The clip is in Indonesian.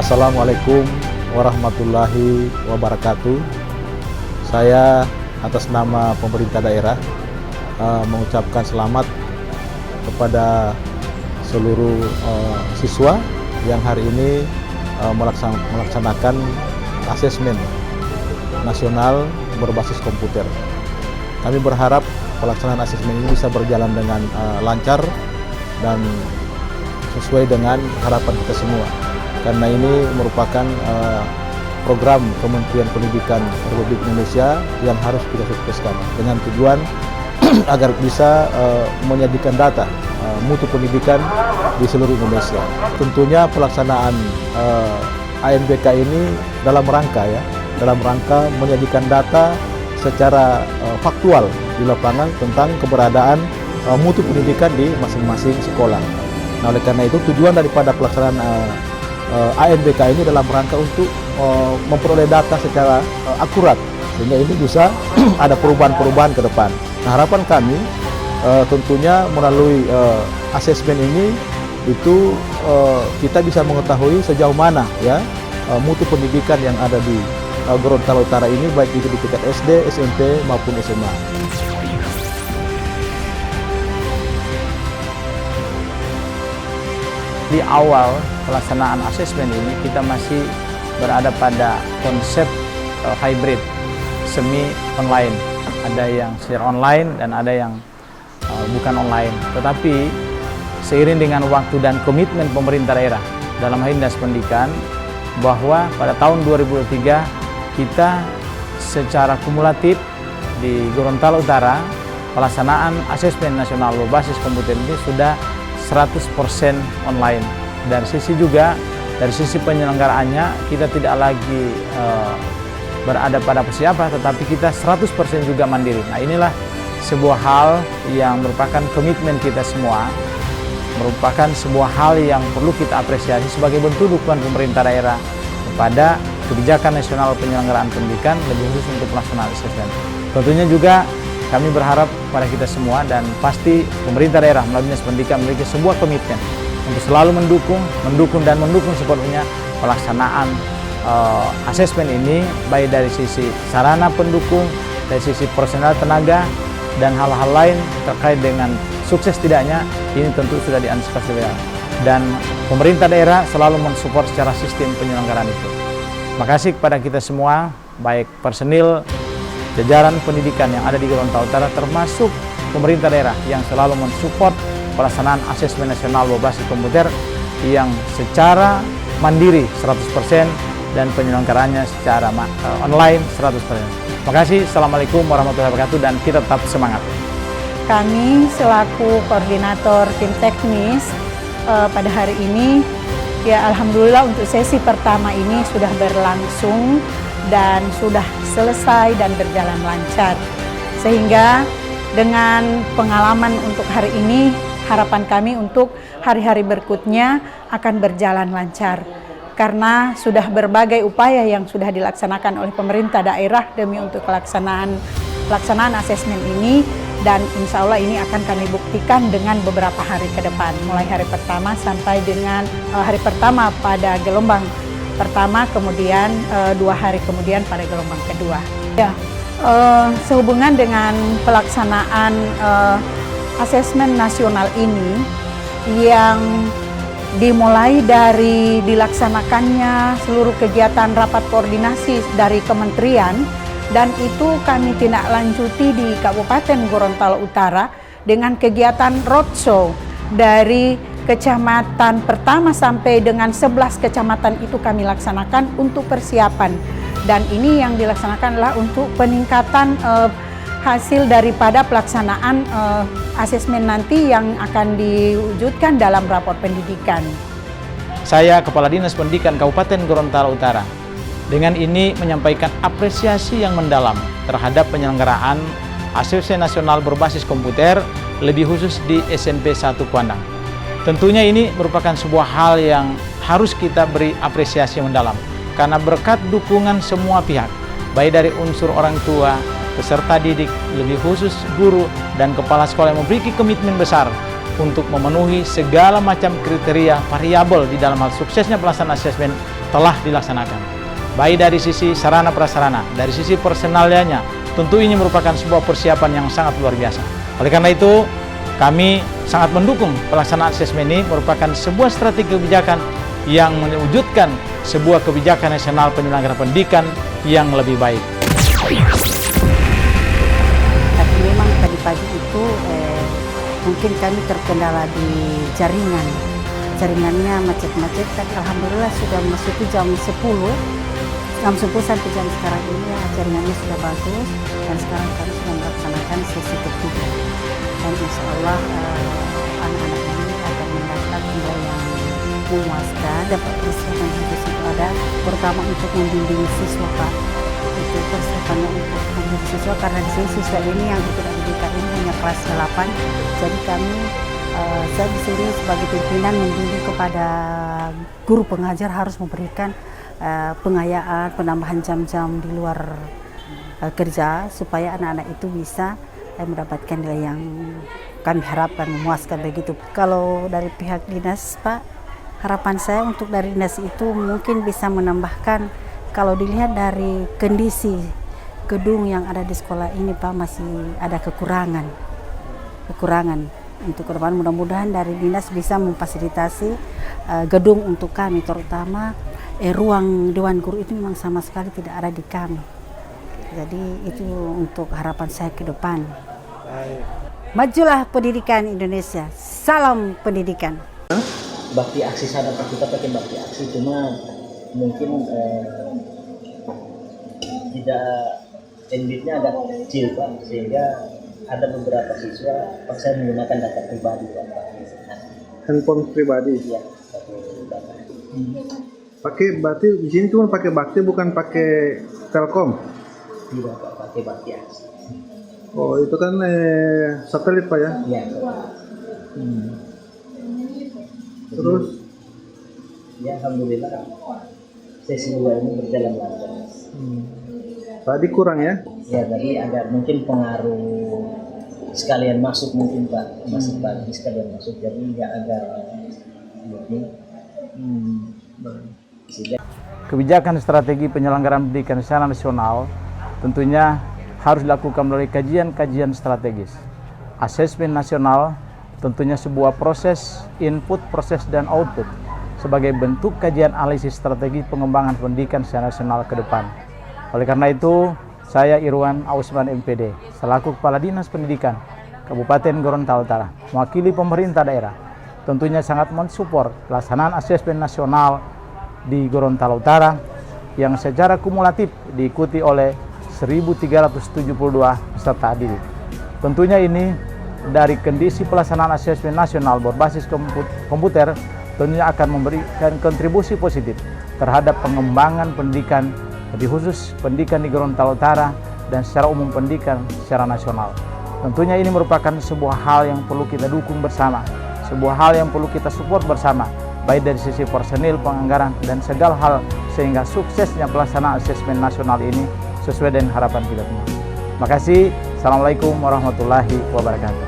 Assalamualaikum warahmatullahi wabarakatuh. Saya atas nama pemerintah daerah mengucapkan selamat kepada seluruh siswa yang hari ini melaksanakan asesmen nasional berbasis komputer. Kami berharap pelaksanaan asesmen ini bisa berjalan dengan lancar dan sesuai dengan harapan kita semua. Karena ini merupakan program Kementerian Pendidikan Republik Indonesia yang harus kita sukseskan dengan tujuan agar bisa menyajikan data mutu pendidikan di seluruh Indonesia. Tentunya pelaksanaan ANBK ini dalam rangka menyajikan data secara faktual di lapangan tentang keberadaan mutu pendidikan di masing-masing sekolah. Nah, oleh karena itu tujuan daripada pelaksanaan ANBK ini dalam rangka untuk memperoleh data secara akurat sehingga ini bisa ada perubahan-perubahan ke depan. Nah, harapan kami tentunya melalui asesmen ini itu kita bisa mengetahui sejauh mana ya mutu pendidikan yang ada di Gorontalo Utara ini, baik itu di tingkat SD, SMP maupun SMA. Di awal pelaksanaan asesmen ini kita masih berada pada konsep hybrid, semi online. Ada yang secara online dan ada yang bukan online. Tetapi seiring dengan waktu dan komitmen pemerintah daerah dalam hal Dinas Pendidikan bahwa pada tahun 2023 kita secara kumulatif di Gorontalo Utara pelaksanaan asesmen nasional berbasis komputer ini sudah 100% online. Dari sisi penyelenggaraannya kita tidak lagi berada pada siapa, tetapi kita 100% juga mandiri. Nah, inilah sebuah hal yang merupakan komitmen kita semua, merupakan sebuah hal yang perlu kita apresiasi sebagai bentuk dukungan pemerintah daerah kepada kebijakan nasional penyelenggaraan pendidikan, lebih khusus untuk pelaksanaan asesmen. Tentunya juga kami berharap pada kita semua dan pasti pemerintah daerah melalui Dinas Pendidikan memiliki sebuah komitmen untuk selalu mendukung sepenuhnya pelaksanaan asesmen ini, baik dari sisi sarana pendukung, dari sisi personal tenaga, dan hal-hal lain terkait dengan sukses tidaknya ini tentu sudah diantisipasi dan pemerintah daerah selalu mensupport secara sistem penyelenggaraan itu. Terima kasih kepada kita semua, baik personil jajaran pendidikan yang ada di Gorontalo Utara termasuk pemerintah daerah yang selalu mensupport pelaksanaan asesmen nasional berbasis komputer yang secara mandiri 100% dan penyelenggaraannya secara online 100%. Terima kasih. Assalamualaikum warahmatullahi wabarakatuh dan kita tetap semangat. Kami selaku koordinator tim teknis pada hari ini ya alhamdulillah untuk sesi pertama ini sudah berlangsung dan sudah selesai dan berjalan lancar. Sehingga dengan pengalaman untuk hari ini, harapan kami untuk hari-hari berikutnya akan berjalan lancar. Karena sudah berbagai upaya yang sudah dilaksanakan oleh pemerintah daerah demi untuk pelaksanaan asesmen ini, dan insya Allah ini akan kami buktikan dengan beberapa hari ke depan. Mulai hari pertama sampai dengan hari pertama pada gelombang pertama, kemudian 2 hari kemudian pada gelombang kedua. Ya, sehubungan dengan pelaksanaan asesmen nasional ini yang dimulai dari dilaksanakannya seluruh kegiatan rapat koordinasi dari kementerian, dan itu kami tindak lanjuti di Kabupaten Gorontalo Utara dengan kegiatan roadshow dari kecamatan pertama sampai dengan 11 kecamatan itu kami laksanakan untuk persiapan, dan ini yang dilaksanakan adalah untuk peningkatan hasil daripada pelaksanaan asesmen nanti yang akan diwujudkan dalam rapor pendidikan. Saya Kepala Dinas Pendidikan Kabupaten Gorontalo Utara dengan ini menyampaikan apresiasi yang mendalam terhadap penyelenggaraan asesmen nasional berbasis komputer, lebih khusus di SMP 1 Kuandang. Tentunya ini merupakan sebuah hal yang harus kita beri apresiasi yang mendalam karena berkat dukungan semua pihak, baik dari unsur orang tua, peserta didik, lebih khusus guru dan kepala sekolah yang memiliki komitmen besar untuk memenuhi segala macam kriteria variabel di dalam hal suksesnya pelaksanaan asesmen telah dilaksanakan. Baik dari sisi sarana prasarana, dari sisi personalianya, tentu ini merupakan sebuah persiapan yang sangat luar biasa. Oleh karena itu, kami sangat mendukung pelaksanaan asesmen ini merupakan sebuah strategi kebijakan yang mewujudkan sebuah kebijakan nasional penyelenggaraan pendidikan yang lebih baik. Tapi memang tadi pagi itu mungkin kami terkendala di jaringan. Jaringannya macet-macet, tapi alhamdulillah sudah memasuki jam 10 sampai jam sekarang ini ya, jaringannya sudah bagus, dan sekarang kami sudah melaksanakan sesi ketiga. Dan insya Allah anak-anak ini akan mendapat nilai yang memuaskan, dapat persiapan khusus itu ada, terutama untuk membimbing siswa Pak. Itu persiapannya untuk membimbing siswa, karena di sini siswa ini yang ikut pendidikan ini hanya kelas 8, jadi kami saya di sini sebagai pimpinan membimbing kepada guru pengajar harus memberikan pengayaan, penambahan jam-jam di luar kerja supaya anak-anak itu bisa mendapatkan nilai yang kami harapkan, memuaskan begitu. Kalau dari pihak dinas Pak, harapan saya untuk dari dinas itu mungkin bisa menambahkan, kalau dilihat dari kondisi gedung yang ada di sekolah ini Pak, masih ada kekurangan. Untuk ke depan mudah-mudahan dari dinas bisa memfasilitasi gedung untuk kami, terutama ruang dewan guru itu memang sama sekali tidak ada di kami. Jadi itu untuk harapan saya ke depan. Majulah pendidikan Indonesia, salam pendidikan. Bakti aksi sana kita pakai bakti aksi, cuma mungkin tidak endingnya agak kecil Pak, sehingga ada beberapa siswa paksa menggunakan data pribadi Pak. Handphone pribadi. Iya, pakai data. Pakai berarti di sini cuma pakai bakti, bukan pakai Telkom. Tidak Pak, pakai bakti aksi. Oh itu kan satelit Pak ya. Iya. Terus Ya alhamdulillah sesi 2 ini berjalan lancar. tadi kurang ya? Ya tadi agak mungkin pengaruh sekalian masuk mungkin Pak, masuk pagi sekalian masuk, jadi nggak agak Kebijakan strategi penyelenggaraan pendidikan secara nasional tentunya harus dilakukan melalui kajian-kajian strategis. Asesmen nasional tentunya sebuah proses input, proses, dan output sebagai bentuk kajian analisis strategi pengembangan pendidikan secara nasional ke depan. Oleh karena itu, saya Irwan Ausman MPD, selaku Kepala Dinas Pendidikan Kabupaten Gorontalo Utara, mewakili pemerintah daerah, tentunya sangat mensupport pelaksanaan asesmen nasional di Gorontalo Utara yang secara kumulatif diikuti oleh 1.372 peserta didik. Tentunya ini dari kondisi pelaksanaan asesmen nasional berbasis komputer tentunya akan memberikan kontribusi positif terhadap pengembangan pendidikan, lebih khusus pendidikan di Gorontalo Utara dan secara umum pendidikan secara nasional. Tentunya ini merupakan sebuah hal yang perlu kita dukung bersama, sebuah hal yang perlu kita support bersama, baik dari sisi personil, penganggaran, dan segala hal, sehingga suksesnya pelaksanaan asesmen nasional ini sesuai dengan harapan kita semua. Terima kasih. Assalamualaikum warahmatullahi wabarakatuh.